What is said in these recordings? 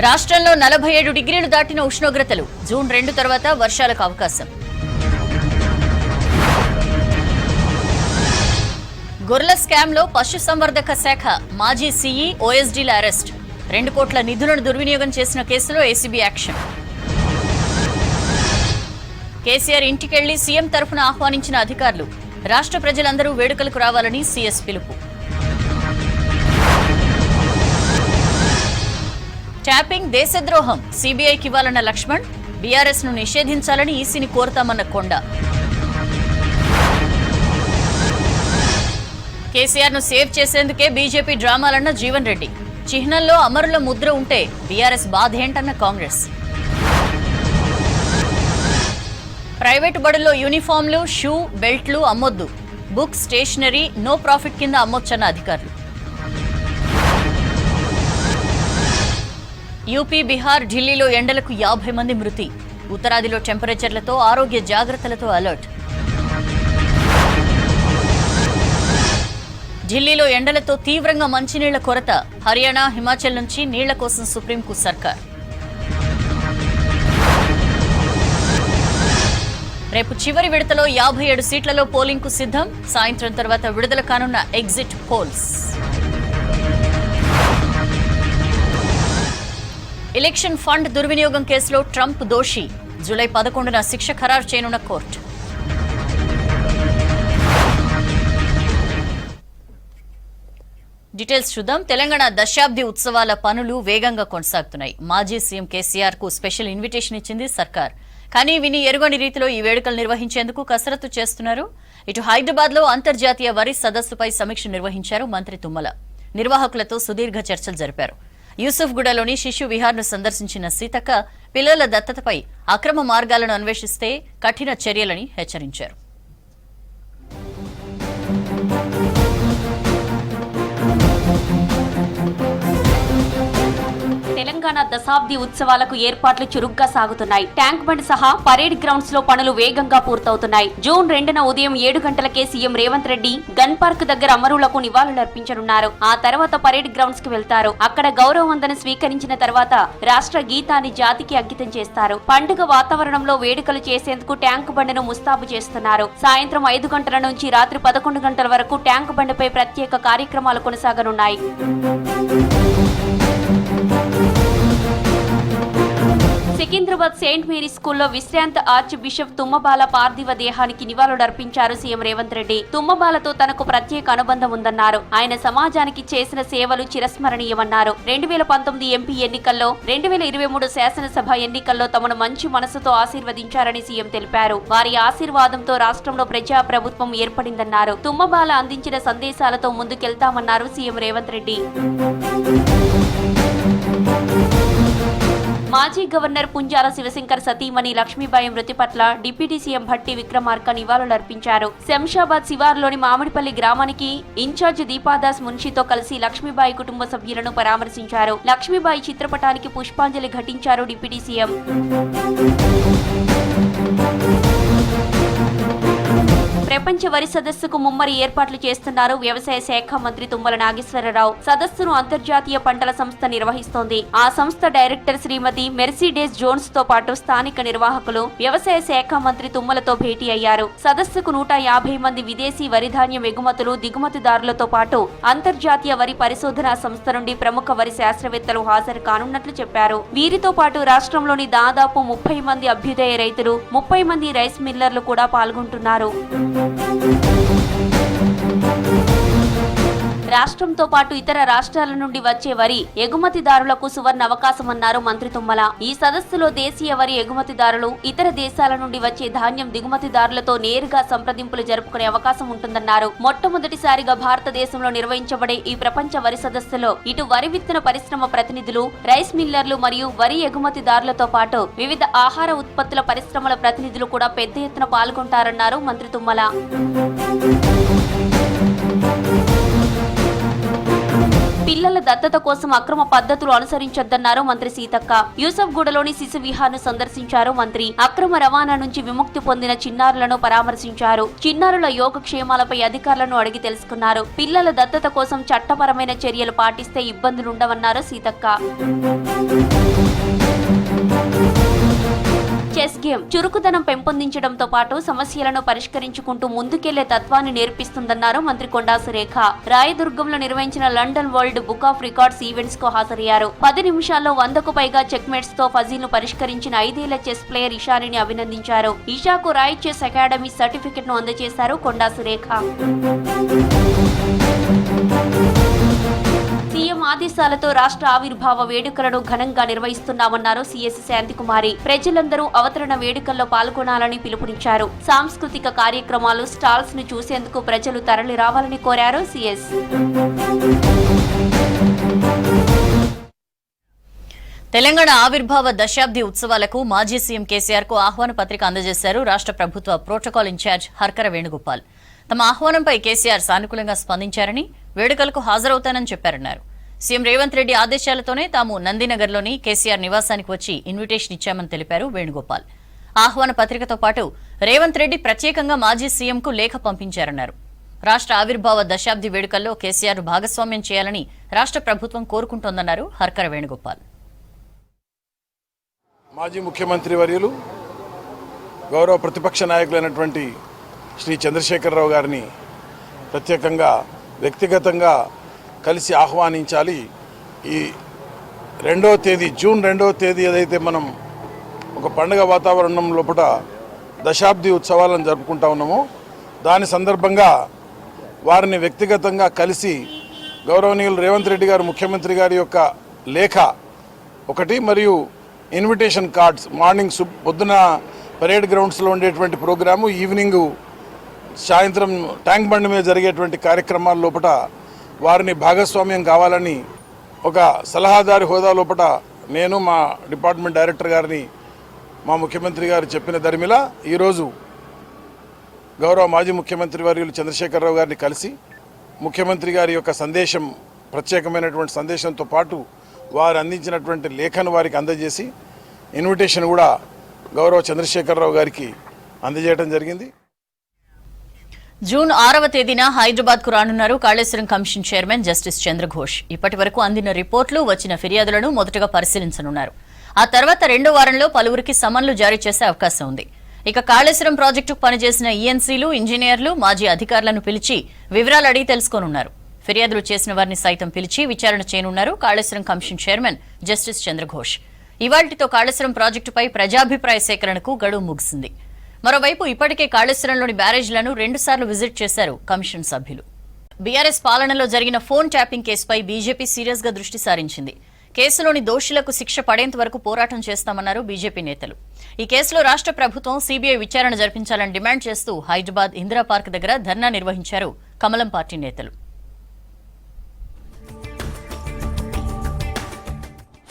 రాష్ట్రంలో 47 డిగ్రీలు దాటిన ఉష్ణోగ్రతలు. జూన్ 2 తర్వాత వర్షాలకు అవకాశం. గొర్రెల స్కామ్లో పశుసంవర్ధక శాఖ మాజీ సీఈ ఓఎస్డీల అరెస్ట్. 2 కోట్ల నిధులను దుర్వినియోగం చేసిన కేసులో ఏసీబీ యాక్షన్. కేసీఆర్ ఇంటికెళ్లి సీఎం తరఫున ఆహ్వానించిన అధికారులు. రాష్ట్ర ప్రజలందరూ వేడుకలకు రావాలని సీఎస్ పిలుపు. ట్యాపింగ్ దేశద్రోహం, సీబీఐకి ఇవ్వాలన్న లక్ష్మణ్. బీఆర్ఎస్ ను నిషేధించాలని ఈసీని కోరుతామన్న కొండ. కేసీఆర్ ను సేవ్ చేసేందుకే బీజేపీ డ్రామాలన్న జీవన్ రెడ్డి. చిహ్నంలో అమరుల ముద్ర ఉంటే బీఆర్ఎస్ బాధేంటన్న కాంగ్రెస్. ప్రైవేటు బడుల్లో యూనిఫామ్లు, షూ, బెల్ట్లు అమ్మొద్దు. బుక్, స్టేషనరీ నో ప్రాఫిట్ కింద అమ్మొచ్చన్న అధికారులు. యూపీ, బీహార్, ఢిల్లీలో ఎండలకు 50 మంది మృతి. ఉత్తరాదిలో టెంపరేచర్లతో ఆరోగ్య జాగ్రత్తలతో అలర్ట్. ఢిల్లీలో ఎండలతో తీవ్రంగా మంచినీళ్ల కొరత. హర్యానా, హిమాచల్ నుంచి నీళ్ల కోసం సుప్రీంకు సర్కార్. రేపు చివరి విడతలో 57 సీట్లలో పోలింగ్కు సిద్ధం. సాయంత్రం తర్వాత విడుదల కానున్న ఎగ్జిట్ పోల్స్. ఎలక్షన్ ఫండ్ దుర్వినియోగం కేసులో ట్రంప్ దోషి. జూలై 11న శిక్ష ఖరారు చేయనున్న కోర్టు. డీటెయిల్స్ చూద్దాం. తెలంగాణ దశాబ్ది ఉత్సవాల పనులు వేగంగా కొనసాగుతున్నాయి. మాజీ సీఎం కేసీఆర్ కు స్పెషల్ ఇన్విటేషన్ ఇచ్చింది సర్కార్. కానీ విని ఎరుగని రీతిలో ఈ వేడుకలు నిర్వహించేందుకు కసరత్తు చేస్తున్నారు. ఇటు హైదరాబాద్ లో అంతర్జాతీయ వరి సదస్సుపై సమీక్ష నిర్వహించారు మంత్రి తుమ్మల. నిర్వాహకులతో సుదీర్ఘ చర్చలు జరిపారు. యూసుఫ్గూడలోని శిశు విహార్ను సందర్శించిన సీతక్క పిల్లల దత్తతపై అక్రమ మార్గాలను అన్వేషిస్తే కఠిన చర్యలని హెచ్చరించారు. తెలంగాణ దశాబ్ది ఉత్సవాలకు ఏర్పాట్లు చురుగ్గా సాగుతున్నాయి. ట్యాంక్ బండ్ సహా పరేడ్ గ్రౌండ్స్ లో పనులు వేగంగా పూర్తవుతున్నాయి. జూన్ 2న ఉదయం 7 గంటలకే CM Revanth Reddy gun park దగ్గర అమరులకు నివాళులర్పించనున్నారు. ఆ తర్వాత పరేడ్ గ్రౌండ్స్ కు వెళ్తారు. అక్కడ గౌరవ వందనం స్వీకరించిన తర్వాత రాష్ట్ర గీతాన్ని జాతికి అంకితం చేస్తారు. పండుగ వాతావరణంలో వేడుకలు చేసేందుకు ట్యాంక్ బండ్ను ముస్తాబు చేస్తున్నారు. సాయంత్రం 5 గంటల నుంచి రాత్రి 11 గంటల వరకు ట్యాంక్ బండ్పై ప్రత్యేక కార్యక్రమాలు కొనసాగనున్నాయి. సికింద్రాబాద్ సెయింట్ మేరీ స్కూల్లో విశ్రాంత ఆర్చ్ బిషప్ తుమ్మబాల పార్థివ దేహానికి నివాళులర్పించారు సీఎం రేవంత్ రెడ్డి. తుమ్మబాలతో తనకు ప్రత్యేక అనుబంధం ఉందన్నారు. ఆయన సమాజానికి చేసిన సేవలు చిరస్మరణీయమన్నారు. 2019 ఎంపీ ఎన్నికల్లో, 2023 శాసనసభ ఎన్నికల్లో తమను మంచి మనసుతో ఆశీర్వదించారని సీఎం తెలిపారు. వారి ఆశీర్వాదంతో రాష్ట్రంలో ప్రజా ప్రభుత్వం ఏర్పడిందన్నారు. తుమ్మబాల అందించిన సందేశాలతో ముందుకెళ్తామన్నారు సీఎం రేవంత్ రెడ్డి. మాజీ గవర్నర్ పుంజాల శివశంకర్ సతీమణి లక్ష్మీబాయి మృతి పట్ల డిప్యూటీ సీఎం భట్టి విక్రమార్క నివాళులర్పించారు. శంషాబాద్ శివార్లోని మామిడిపల్లి గ్రామానికి ఇన్ఛార్జ్ దీపాదాస్ మున్షితో కలిసి లక్ష్మీబాయి కుటుంబ సభ్యులను పరామర్శించారు. లక్ష్మీబాయి చిత్రపటానికి పుష్పాంజలి ఘటించారు డిప్యూటీ సీఎం. ప్రపంచ వరి సదస్సుకు ముమ్మరి ఏర్పాట్లు చేస్తున్నారు వ్యవసాయ శాఖ మంత్రి తుమ్మల నాగేశ్వరరావు. సదస్సును అంతర్జాతీయ పంటల సంస్థ నిర్వహిస్తోంది. ఆ సంస్థ డైరెక్టర్ శ్రీమతి మెర్సిడెస్ జోన్స్ తో పాటు స్థానిక నిర్వాహకులు వ్యవసాయ శాఖ మంత్రి తుమ్మలతో భేటీ అయ్యారు. సదస్సుకు 150 మంది విదేశీ వరిధాన్యం ఎగుమతులు, దిగుమతిదారులతో పాటు అంతర్జాతీయ వరి పరిశోధనా సంస్థ నుండి ప్రముఖ వరి శాస్త్రవేత్తలు హాజరు కానున్నట్లు చెప్పారు. వీరితో పాటు రాష్ట్రంలోని దాదాపు 30 మంది అభ్యుదయ రైతులు, 30 మంది రైస్ మిల్లర్లు కూడా పాల్గొంటున్నారు. రాష్ట్రంతో పాటు ఇతర రాష్ట్రాల నుండి వచ్చే వరి ఎగుమతిదారులకు సువర్ణ అవకాశమన్నారు మంత్రి తుమ్మల. ఈ సదస్సులో దేశీయ వరి ఎగుమతిదారులు, ఇతర దేశాల నుండి వచ్చే ధాన్యం దిగుమతిదారులతో నేరుగా సంప్రదింపులు జరుపుకునే అవకాశం ఉంటుందన్నారు. మొట్టమొదటిసారిగా భారతదేశంలో నిర్వహించబడే ఈ ప్రపంచ వరి సదస్సులో ఇటు వరి విత్తన పరిశ్రమ ప్రతినిధులు, రైస్ మిల్లర్లు మరియు వరి ఎగుమతిదారులతో పాటు వివిధ ఆహార ఉత్పత్తుల పరిశ్రమల ప్రతినిధులు కూడా పెద్ద ఎత్తున పాల్గొంటారన్నారు మంత్రి తుమ్మల. పిల్లల దత్తత కోసం అక్రమ పద్ధతులు అనుసరించొద్దన్నారు మంత్రి సీతక్క. యూసఫ్గూడలోని శిశు విహార్ను సందర్శించారు మంత్రి. అక్రమ రవాణా నుంచి విముక్తి పొందిన చిన్నారులను పరామర్శించారు. చిన్నారుల యోగక్షేమాలపై అధికారులను అడిగి తెలుసుకున్నారు. పిల్లల దత్తత కోసం చట్టపరమైన చర్యలు పాటిస్తే ఇబ్బందులుండవన్నారు సీతక్క. చెస్ గేమ్ చురుకుదనం పెంపొందించడంతో పాటు సమస్యలను పరిష్కరించుకుంటూ ముందుకెళ్లే తత్వాన్ని నేర్పిస్తుందన్నారు మంత్రి కొండా సురేఖ. రాయదుర్గంలో నిర్వహించిన London world book of records events కు హాజరయ్యారు. 10 నిమిషాల్లో 100కు పైగా చెక్ మేట్స్ తో ఫజీల్ ను పరిష్కరించిన 5 ఏళ్ల చెస్ ప్లేయర్ ఇషాని అభినందించారు. ఇషాకు రాయ్ చెస్ అకాడమీ సర్టిఫికెట్ ను అందజేశారు కొండా సురేఖ. సీఎం ఆదేశాలతో రాష్ట్ర ఆవిర్భావ వేడుకలను ఘనంగా నిర్వహిస్తున్నామన్నారు సీఎస్ శాంతికుమారి. ప్రజలందరూ అవతరణ వేడుకల్లో పాల్గొనాలని పిలుపునిచ్చారు. సాంస్కృతిక కార్యక్రమాలు, స్టాల్స్ ను చూసేందుకు ప్రజలు తరలి రావాలని కోరారు సీఎస్. తెలంగాణ ఆవిర్భావ దశాబ్ది ఉత్సవాలకు మాజీ సీఎం కేసీఆర్ కు ఆహ్వాన పత్రిక అందజేశారు రాష్ట్ర ప్రభుత్వ ప్రోటోకాల్ ఇన్ఛార్జ్ హర్కర వేణుగోపాల్. తమ ఆహ్వానంపై కేసీఆర్ సానుకూలంగా స్పందించారని, వేడుకలకు హాజరవుతానని చెప్పారన్నారు. సీఎం రేవంత్ రెడ్డి ఆదేశాలతోనే తాము నందినగర్లోని కేసీఆర్ నివాసానికి వచ్చి ఇన్విటేషన్ ఇచ్చామని తెలిపారు వేణుగోపాల్. ఆహ్వాన పత్రికతో పాటు రేవంత్ రెడ్డి ప్రత్యేకంగా మాజీ సీఎంకు లేఖ పంపించారన్నారు. రాష్ట్ర ఆవిర్భావ దశాబ్ది వేడుకల్లో కేసీఆర్ భాగస్వామ్యం చేయాలని రాష్ట్ర ప్రభుత్వం కోరుకుంటోందన్నారు హర్కర వేణుగోపాల్. మాజీ ముఖ్యమంత్రి వర్యులు గౌరవ ప్రతిపక్ష నాయకులైనటువంటి శ్రీ చంద్రశేఖరరావు గారిని ప్రత్యేకంగా వ్యక్తిగతంగా కలిసి ఆహ్వానించాలి. ఈ 2వ తేదీ జూన్ 2వ తేదీ ఏదైతే మనం ఒక పండుగ వాతావరణం లోపల దశాబ్ది ఉత్సవాలను జరుపుకుంటా ఉన్నామో దాని సందర్భంగా వారిని వ్యక్తిగతంగా కలిసి గౌరవనీయులు రేవంత్ రెడ్డి గారు ముఖ్యమంత్రి గారి యొక్క లేఖ ఒకటి మరియు ఇన్విటేషన్ కార్డ్స్ మార్నింగ్ పొద్దున పరేడ్ గ్రౌండ్స్లో ఉండేటువంటి ప్రోగ్రాము, ఈవినింగ్ సాయంత్రం ట్యాంక్ బండ్ మీద జరిగేటువంటి కార్యక్రమాల లోపల వారిని భాగస్వామ్యం కావాలని ఒక సలహాదారి హోదా లోపల నేను మా డిపార్ట్మెంట్ డైరెక్టర్ గారిని మా ముఖ్యమంత్రి గారు చెప్పిన దరిమిలా ఈరోజు గౌరవ మాజీ ముఖ్యమంత్రి వర్యులు చంద్రశేఖరరావు గారిని కలిసి ముఖ్యమంత్రి గారి యొక్క సందేశం, ప్రత్యేకమైనటువంటి సందేశంతో పాటు వారు అందించినటువంటి లేఖను వారికి అందజేసి ఇన్విటేషన్ కూడా గౌరవ చంద్రశేఖరరావు గారికి అందజేయడం జరిగింది. జూన్ 6వ తేదీన హైదరాబాద్ కు రానున్నారు Kaleshwaram commission chairman justice Chandraghosh. ఇప్పటి వరకు అందిన రిపోర్టులు, వచ్చిన ఫిర్యాదులను మొదటగా పరిశీలించనున్నారు. ఆ తర్వాత 2వ వారంలో పలువురికి సమన్లు జారీ చేసే అవకాశం ఉంది. ఇక కాళేశ్వరం ప్రాజెక్టుకు పనిచేసిన ఈఎన్సీలు, ఇంజనీర్లు, మాజీ అధికారులను పిలిచి వివరాలు అడిగి తెలుసుకోనున్నారు. ఫిర్యాదులు చేసిన వారిని సైతం పిలిచి విచారణ చేయనున్నారు Kaleshwaram commission chairman justice Chandraghosh. ఇవాళ్టితో కాళేశ్వరం ప్రాజెక్టుపై ప్రజాభిప్రాయ సేకరణకు గడువు ముగిసింది. మరోవైపు ఇప్పటికే కాళేశ్వరంలోని బ్యారేజ్లను 2 సార్లు విజిట్ చేశారు కమిషన్ సభ్యులు. బీఆర్ఎస్ పాలనలో జరిగిన ఫోన్ ట్యాపింగ్ కేసుపై బీజేపీ సీరియస్ గా దృష్టి సారించింది. కేసులోని దోషులకు శిక్ష పడేంత వరకు పోరాటం చేస్తామన్నారు బీజేపీ నేతలు. ఈ కేసులో రాష్ట్ర ప్రభుత్వం సీబీఐ విచారణ జరిపించాలని డిమాండ్ చేస్తూ హైదరాబాద్ ఇందిరా పార్క్ దగ్గర ధర్నా నిర్వహించారు కమలం పార్టీ నేతలు.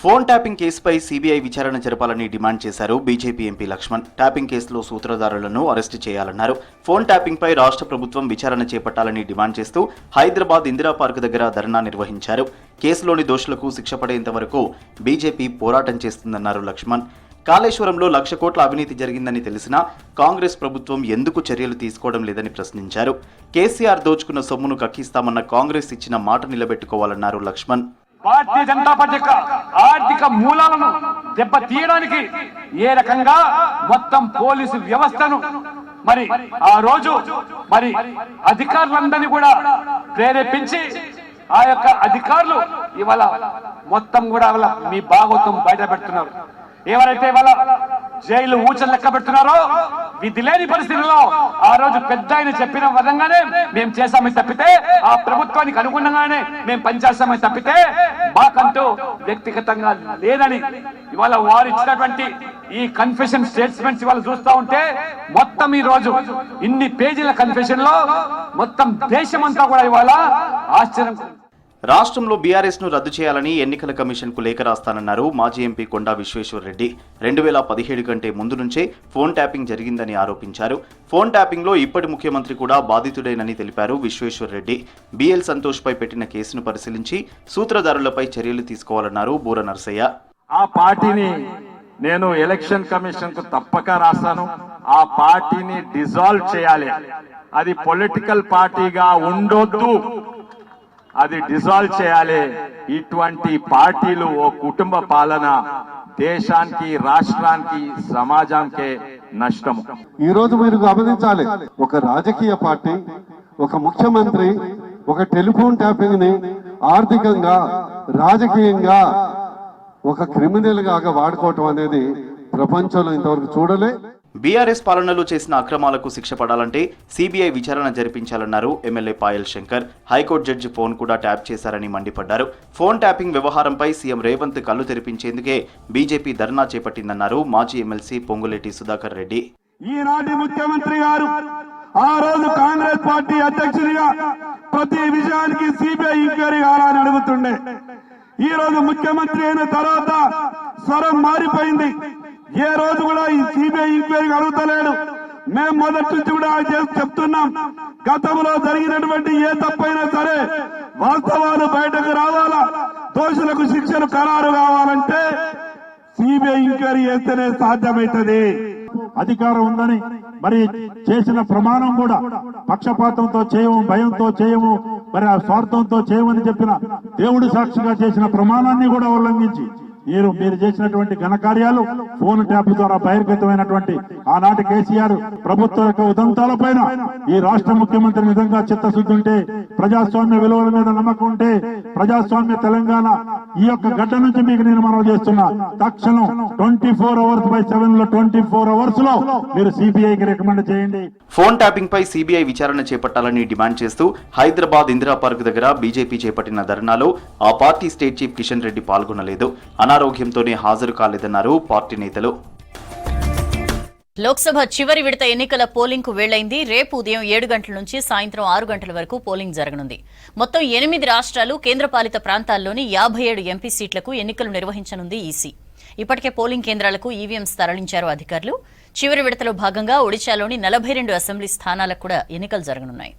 ఫోన్ ట్యాపింగ్ కేసుపై సీబీఐ విచారణ జరపాలని డిమాండ్ చేశారు బీజేపీ ఎంపీ లక్ష్మణ్. ట్యాపింగ్ కేసులో సూత్రధారులను అరెస్టు చేయాలన్నారు. ఫోన్ ట్యాపింగ్పై రాష్ట్ర ప్రభుత్వం విచారణ చేపట్టాలని డిమాండ్ చేస్తూ హైదరాబాద్ ఇందిరా పార్క్ దగ్గర ధర్నా నిర్వహించారు. కేసులోని దోషులకు శిక్ష పడేంత వరకు బీజేపీ పోరాటం చేస్తుందన్నారు లక్ష్మణ్. కాళేశ్వరంలో 1,00,000 కోట్ల అవినీతి జరిగిందని తెలిసినా కాంగ్రెస్ ప్రభుత్వం ఎందుకు చర్యలు తీసుకోవడం లేదని ప్రశ్నించారు. కేసీఆర్ దోచుకున్న సొమ్మును కక్కిస్తామన్న కాంగ్రెస్ ఇచ్చిన మాట నిలబెట్టుకోవాలన్నారు లక్ష్మణ్. భారతీయ జనతా పార్టీ యొక్క ఆర్థిక మూలాలను దెబ్బతీయడానికి ఏ రకంగా మొత్తం పోలీసు వ్యవస్థను మరి ఆ రోజు మరి అధికారులందరినీ కూడా ప్రేరేపించి ఆ యొక్క అధికారులు ఇవాళ మొత్తం కూడా మీ భాగోత్వం బయట పెడుతున్నారు. ఎవరైతే ఇవాళ జైలు ఊచలు లెక్క పెడుతున్నారో విధి లేని పరిస్థితుల్లో ఆ రోజు పెద్ద ఆయన చెప్పిన విధంగానే మేము చేశామని తప్పితే, ఆ ప్రభుత్వానికి అనుగుణంగానే మేము పనిచేస్తామని తప్పితే మాకంటూ వ్యక్తిగతంగా లేదని ఇవాళ వారు ఇచ్చినటువంటి ఈ కన్ఫెషన్ స్టేట్మెంట్స్ ఇవాళ చూస్తూ ఉంటే మొత్తం ఈ రోజు ఇన్ని పేజీల కన్ఫెషన్ లో మొత్తం దేశమంతా కూడా ఇవాళ ఆశ్చర్యం. రాష్ట్రంలో బీఆర్ఎస్ ను రద్దు చేయాలని ఎన్నికల కమిషన్ కు లేఖ రాస్తానన్నారు మాజీ ఎంపీ కొండా విశ్వేశ్వర్ రెడ్డి. 2017 కంటే ముందు నుంచే ఫోన్ ట్యాపింగ్ జరిగిందని ఆరోపించారు. ఫోన్ ట్యాపింగ్ లో ఇప్పటి ముఖ్యమంత్రి కూడా బాధితుడేనని తెలిపారు విశ్వేశ్వర్ రెడ్డి. బిఎల్ సంతోష్ పై పెట్టిన కేసును పరిశీలించి సూత్రధారులపై చర్యలు తీసుకోవాలన్నారు బూర నర్సయ్య. ఆ పార్టీని నేను ఎలక్షన్ కమిషన్ కు తప్పక రాస్తాను. ఆ పార్టీని డిజాల్వ్ చేయాలి. అది పొలిటికల్ పార్టీగా ఉండొద్దు, అది డిజాల్వ్ చేయాలి. ఇటువంటి పార్టీలు ఓ కుటుంబ పాలన దేశానికి, రాష్ట్రానికి, సమాజానికి నష్టము. ఈ రోజు మీరు గమనించాలి, ఒక రాజకీయ పార్టీ, ఒక ముఖ్యమంత్రి ఒక టెలిఫోన్ ట్యాపింగ్ ని ఆర్థికంగా, రాజకీయంగా ఒక క్రిమినల్ గా వాడుకోవటం అనేది ప్రపంచంలో ఇంతవరకు చూడలే. బీఆర్ఎస్ పాలనలో చేసిన అక్రమాలకు శిక్ష పడాలంటే సీబీఐ విచారణ జరిపించాలన్నారు MLA Payal Shankar. High court judge phone కూడా ట్యాప్ చేశారని మండిపడ్డారు. ఫోన్ ట్యాపింగ్ వ్యవహారంపై సీఎం రేవంత్ కళ్ళు తెరిపించేందుకే బీజేపీ ధర్నా చేపట్టిందన్నారు మాజీ ఎమ్మెల్సీ పొంగులేటి సుధాకర్ రెడ్డి. ఈనాటి ముఖ్యమంత్రి గారు ఆ రోజు కాంగ్రెస్ పార్టీ అధ్యక్షుడిగా ప్రతి విషయానికి సిబిఐ ఎంక్వైరీ కావాలని అడుగుతుండే. ఈ రోజు ముఖ్యమంత్రి అయిన తర్వాత స్వరం మారిపోయింది. ఏ రోజు కూడా ఈ సిబిఐ ఎంక్వైరీ అడుగుతలేడు. మేము మొదటి నుంచి కూడా చెప్తున్నాం, గతంలో జరిగినటువంటి ఏ తప్పైనా సరే వాస్తవాలు బయటకు రావాలా, దోషులకు శిక్షలు ఖరారు కావాలంటే సిబిఐ ఎంక్వైరీ చేస్తేనే సాధ్యమవుతుంది. అధికారం ఉందని మరి చేసిన ప్రమాణం కూడా పక్షపాతంతో చేయము, భయంతో చేయము, మరి ఆ స్వార్థంతో చేయమని చెప్పిన దేవుడి సాక్షిగా చేసిన ప్రమాణాన్ని కూడా ఉల్లంఘించి మీరు చేసినటువంటి ఘనకార్యాలు ఫోన్ ట్యాప్ ద్వారా బహిర్గతమైనటువంటి ఆనాటి కేసీఆర్ ప్రభుత్వ యొక్క ఉదంతాలపైన ఈ రాష్ట్ర ముఖ్యమంత్రి నిజంగా చిత్తశుద్ధి ఉంటే, ప్రజాస్వామ్య విలువల మీద నమ్మకం ఉంటే, ప్రజాస్వామ్య తెలంగాణ ఈ యొక్క గడ్డ నుంచి మీకు నేను మనవి చేస్తున్నా, తక్షణం 24 hours/7 లో 24 hours లో మీరు సిబిఐకి రికమెండ్ చేయండి. ఫోన్ ట్యాపింగ్ పై సీబీఐ విచారణ చేపట్టాలని డిమాండ్ చేస్తూ హైదరాబాద్ ఇందిరా పార్క్ దగ్గర బీజేపీ చేపట్టిన ధర్నాలో ఆ party state chief Kishan Reddy పాల్గొనలేదు. అనారోగ్యంతోనే హాజరు కాలేదన్నారు పార్టీ నేతలు. లోక్సభ చివరి విడత ఎన్నికల పోలింగ్ కు వేళైంది. రేపు ఉదయం 7 గంటల నుంచి సాయంత్రం 6 గంటల వరకు పోలింగ్ జరగనుంది. మొత్తం 8 రాష్ట్రాలు, కేంద్రపాలిత ప్రాంతాల్లోని 57 ఎంపీ సీట్లకు ఎన్నికలు నిర్వహించనుంది ఈసీ. ఇప్పటికే పోలింగ్ కేంద్రాలకు ఈవీఎంస్ తరలించారు అధికారులు. చివరి విడతలో భాగంగా ఒడిశాలోని 42 అసెంబ్లీ స్థానాలకు కూడా ఎన్నికలు జరగనున్నాయి.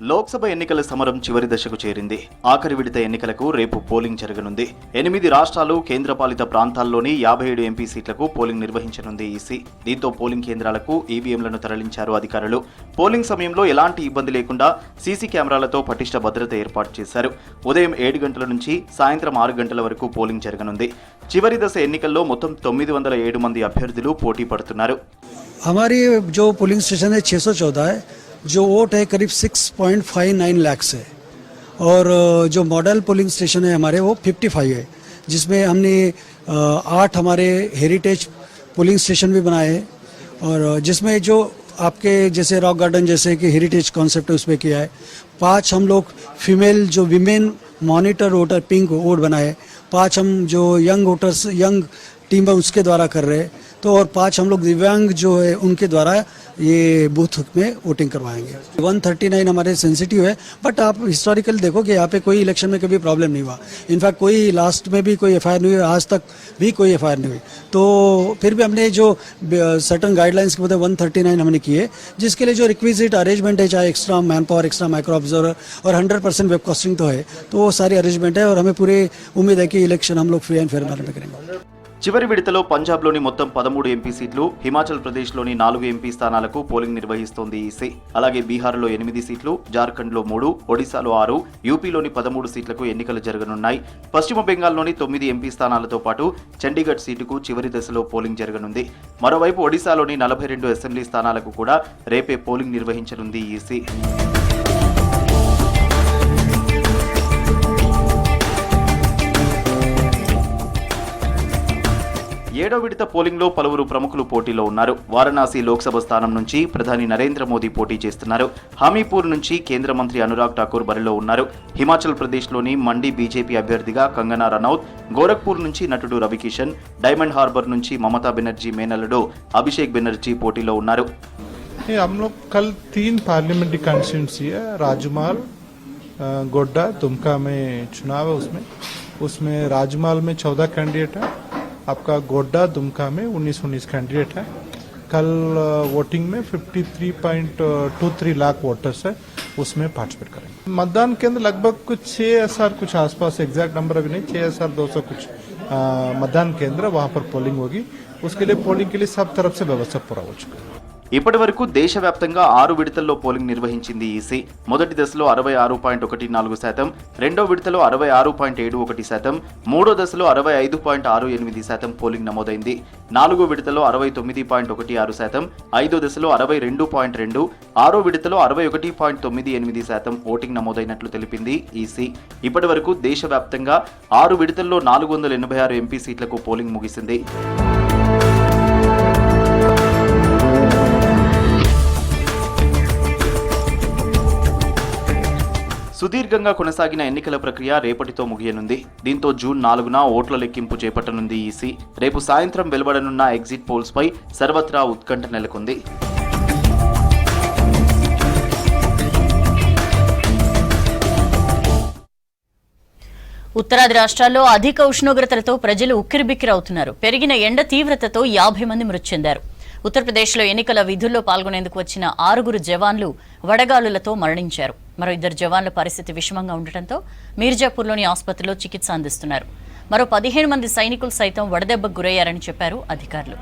లోక్సభ ఎన్నికల సమరం చివరి దశకు చేరింది. ఆఖరి విడత ఎన్నికలకు రేపు పోలింగ్ జరగనుంది. 8 రాష్ట్రాలు, కేంద్రపాలిత ప్రాంతాల్లోని 57 ఎంపీ సీట్లకు పోలింగ్ నిర్వహించనుంది ఈసీ. దీంతో పోలింగ్ కేంద్రాలకు ఈవీఎంలను తరలించారు అధికారులు. పోలింగ్ సమయంలో ఎలాంటి ఇబ్బంది లేకుండా సీసీ కెమెరాలతో పటిష్ట భద్రత ఏర్పాటు చేశారు. ఉదయం 7 గంటల నుంచి సాయంత్రం 6 గంటల వరకు పోలింగ్ జరగనుంది. చివరి దశ ఎన్నికల్లో మొత్తం 907 మంది అభ్యర్థులు పోటీ పడుతున్నారు. हमारी जो पोलिंग स्टेशन है 614 है, जो वोट है करीब 6.59 लाख है, और जो मॉडल पोलिंग स्टेशन है हमारे वो 55 है, जिसमें हमने 8 हमारे हेरिटेज पोलिंग स्टेशन भी बनाए हैं, और जिसमें जो आपके जैसे रॉक गार्डन जैसे कि हेरिटेज कॉन्सेप्ट है उसमें किया है। 5 हम लोग फीमेल जो women monitor voter pink vote बनाए, 5 हम जो यंग वोटर्स यंग टीम है उसके द्वारा कर रहे हैं, तो और 5 हम लोग दिव्यांग जो है उनके द्वारा ये बूथ में वोटिंग करवाएंगे। 139 हमारे सेंसिटिव है, बट आप हिस्टोरिकल देखो कि यहाँ पे कोई इलेक्शन में कभी प्रॉब्लम नहीं हुआ। इनफैक्ट कोई लास्ट में भी कोई एफआईआर नहीं हुई, आज तक भी कोई एफआईआर नहीं हुई। तो फिर भी हमने जो सर्टन गाइडलाइंस के मुताबिक 139 हमने किए, जिसके लिए जो रिक्विजिट अरेंजमेंट है, चाहे extra man power, extra micro observer और 100% वेब कास्टिंग तो है, तो वो सारी अरेंजमेंट है, और हमें पूरी उम्मीद है कि इलेक्शन हम लोग फ्री एंड फेयर मैनर में करेंगे। చివరి విడతలో పంజాబ్లోని మొత్తం 13 ఎంపీ సీట్లు, హిమాచల్ ప్రదేశ్లోని 4 ఎంపీ స్థానాలకు పోలింగ్ నిర్వహిస్తోంది ఈసీ. అలాగే బీహార్లో 8 సీట్లు, జార్ఖండ్లో 3, ఒడిశాలో 6, యూపీలోని 13 సీట్లకు ఎన్నికలు జరగనున్నాయి. పశ్చిమ బెంగాల్లోని 9 ఎంపీ స్థానాలతో పాటు చండీగఢ్ సీటుకు చివరి దశలో పోలింగ్ జరగనుంది. మరోవైపు ఒడిశాలోని 42 అసెంబ్లీ స్థానాలకు కూడా రేపే పోలింగ్ నిర్వహించనుంది ఈసీ. ఏడో విడత పోలింగ్లో పలువురు ప్రముఖులు పోటీలో ఉన్నారు. వారణాసి లోక్సభ స్థానం నుంచి ప్రధాని నరేంద్ర మోదీ పోటీ చేస్తున్నారు. హామీపూర్ నుంచి కేంద్ర మంత్రి అనురాగ్ ఠాకూర్ బరిలో ఉన్నారు. హిమాచల్ ప్రదేశ్లోని మండి బీజేపీ అభ్యర్థిగా కంగనా రనౌత్, గోరఖ్పూర్ నుంచి నటుడు రవికిషన్, డైమండ్ హార్బర్ నుంచి మమతా బెనర్జీ మేనల్లుడు అభిషేక్ బెనర్జీ పోటీలో ఉన్నారు. हम लोग कल 3 पार्लियामेंट्री कॉन्स्टिट्यूंसी है, राजमहल, गोड्डा, दुमका में चुनाव है. उसमें राजमहल में 14 कैंडिडेट है, आपका गोड्डा दुमका में 19 कैंडिडेट है. कल वोटिंग में 53.23 लाख वोटर्स है, उसमें पार्टिसिपेट करेंगे. मतदान केंद्र लगभग कुछ 6,000 कुछ आसपास, एग्जैक्ट नंबर अभी नहीं, 6,200 कुछ मतदान केंद्र, वहां पर पोलिंग होगी. उसके लिए पोलिंग के लिए सब तरफ से व्यवस्था पूरा हो चुका है. ఇప్పటి వరకు దేశవ్యాప్తంగా 6 విడతల్లో పోలింగ్ నిర్వహించింది ఈసీ. మొదటి దశలో 66.14%, రెండో విడతలో 66.71%, మూడో దశలో 65.68% పోలింగ్ నమోదైంది. నాలుగో విడతలో 69.16%, ఐదో దశలో 62.2%, ఆరో విడతలో 61.98% ఓటింగ్ నమోదైనట్లు తెలిపింది ఈసీ. ఇప్పటి వరకు దేశవ్యాప్తంగా 6 విడతల్లో 486 ఎంపీ సీట్లకు పోలింగ్ ముగిసింది. సుదీర్ఘంగా కొనసాగిన ఎన్నికల ప్రక్రియ రేపటితో ముగియనుంది. దీంతో జూన్ 4న ఓట్ల లెక్కింపు చేపట్టనుంది ఈసీ. రేపు సాయంత్రం వెలువడనున్న ఎగ్జిట్ పోల్స్ పై సర్వత్రా ఉత్కంఠ నెలకొంది. ఉత్తరాది రాష్ట్రాల్లో అధిక ఉష్ణోగ్రతలతో ప్రజలు ఉక్కిరిబిక్కిరవుతున్నారు. పెరిగిన ఎండ తీవ్రతతో 50 మంది మృతి చెందారు. ఉత్తరప్రదేశ్లో ఎన్నికల విధుల్లో పాల్గొనేందుకు వచ్చిన 6 జవాన్లు వడగాలులతో మరణించారు. మరో 2 జవాన్ల పరిస్థితి విషమంగా ఉండటంతో మీర్జాపూర్లోని ఆసుపత్రిలో చికిత్స అందిస్తున్నారు. మరో 15 మంది సైనికులు సైతం వడదెబ్బకు గురయ్యారని చెప్పారు అధికారులు.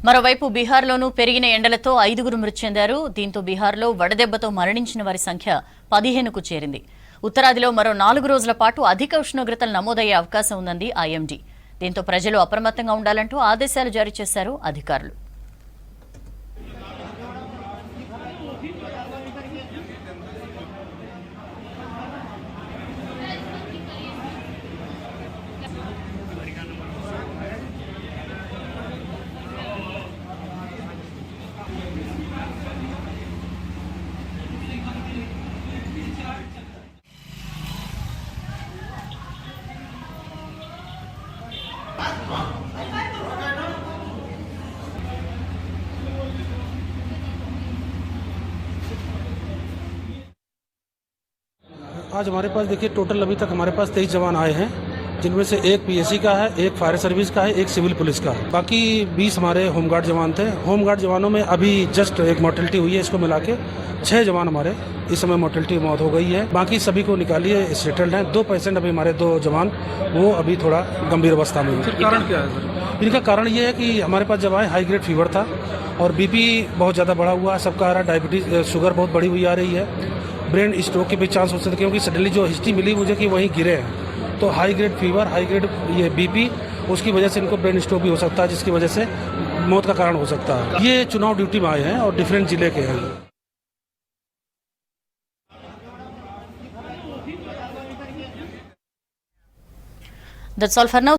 మరోవైపు బీహార్లోనూ పెరిగిన ఎండలతో 5 మృతి చెందారు. దీంతో బీహార్లో వడదెబ్బతో మరణించిన వారి సంఖ్య 15కు చేరింది. ఉత్తరాదిలో మరో 4 రోజుల పాటు అధిక ఉష్ణోగ్రతలు నమోదయ్యే అవకాశం ఉందంది ఐఎండీ. దీంతో ప్రజలు అప్రమత్తంగా ఉండాలంటూ ఆదేశాలు జారీ చేశారు అధికారులు. आज हमारे पास देखिए टोटल अभी तक हमारे पास 23 जवान आए हैं, जिनमें से एक पीएससी का है, एक फायर सर्विस का है, एक सिविल पुलिस का है. बाकी 20 हमारे होमगार्ड जवान थे. होमगार्ड जवानों में अभी जस्ट एक मोर्टेलिटी हुई है, इसको मिला के 6 जवान हमारे इस समय मोर्टेलिटी मौत हो गई है. बाकी सभी को निकालिए, सेटल्ड हैं. 2 पेशेंट अभी हमारे 2 जवान वो अभी थोड़ा गंभीर अवस्था में है. कारण क्या है सर? इनका कारण ये है कि हमारे पास जब आए हाई ग्रेड फीवर था और बीपी बहुत ज़्यादा बढ़ा हुआ है, सबका आ रहा है. डायबिटीज शुगर बहुत बढ़ी हुई आ रही है. ब्रेन स्ट्रोक के भी चांस हो सकते, क्योंकि सडनली जो हिस्ट्री मिली मुझे कि वहीं गिरे हैं. तो high grade fever, high grade ये बीपी, उसकी वजह से इनको ब्रेन स्ट्रोक भी हो सकता है, जिसकी वजह से मौत का कारण हो सकता है. ये चुनाव ड्यूटी में आए हैं और डिफरेंट जिले के हैं. That's all for now.